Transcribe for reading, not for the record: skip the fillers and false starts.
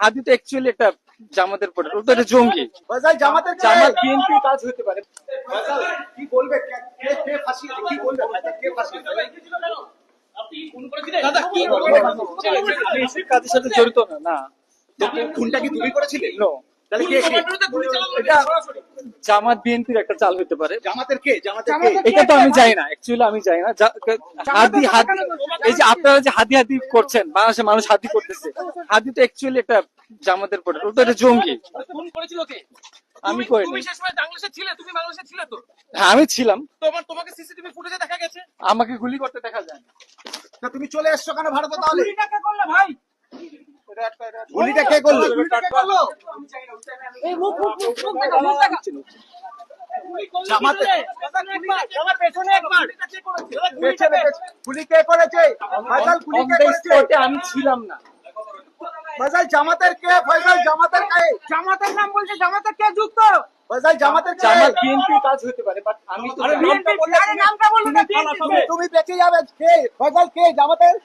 হাদি তো অ্যাকচুয়ালি একটা জামাতের পড়ে, ওটা একটা জঙ্গি। ফয়সাল জামাতের জামাত বিএনপি কাজ হতে পারে। ফয়সাল কি বলবে, কে ফাঁসিয়েছে, কি বলবে ফয়সাল, কে ফাঁসিয়েছে? দাদা কি আমি এসব কাজের সাথে জড়িত না। না, খুনটা কি তুমি করেছিলে? নো, তাহলে কে কে? এটা জামাত বিএনপির একটা চাল হতে পারে। জামাতের কে? জামাতের কে? এটা তো আমি জানি না, অ্যাকচুয়ালি আমি জানি না। হাদি হাদি, এই যে আপনারা যে হাদি হাদি করছেন, বাংলাদেশের মানুষ হাদি করতেছে, হাদি তো অ্যাকচুয়ালি একটা জামাতের পড়ে, ওটা একটা জঙ্গি। ফোন করেছিল কে? আমি করিনি। তুমি শেষ সময় বাংলাদেশে ছিলে, তুমি বাংলাদেশে ছিলে তো? হ্যাঁ, আমি ছিলাম। তোমাকে সিসিটিভি ফুটেজে দেখা গেছে। আমাকে গুলি করতে দেখা যায় না। তা তুমি চলে এসছো কেন ভারতে তাহলে? গুলিটা কে করলে ভাই? গুলিটা কে করলো? এই মুখ দেখা, মুখ দেখা। জামাতে আমার পেছনে একবার। গুলি কে করেছে? ফয়সাল গুলি On কে the করেছে? spot এ আমি ছিলাম না। ফয়সাল জামাতের কে? ফয়সাল জামাতের কে? জামাতের নাম বলছে, জামাতে কে যুক্ত? ফয়সাল জামাতের কে? জামাত বিএনপি কাজ হতে পারে, বাট আমি তো জানি না। নামটা বললে, নামটা বললে না, তুমি বেঁচে যাবে। কে ফয়সাল? কে জামাতের?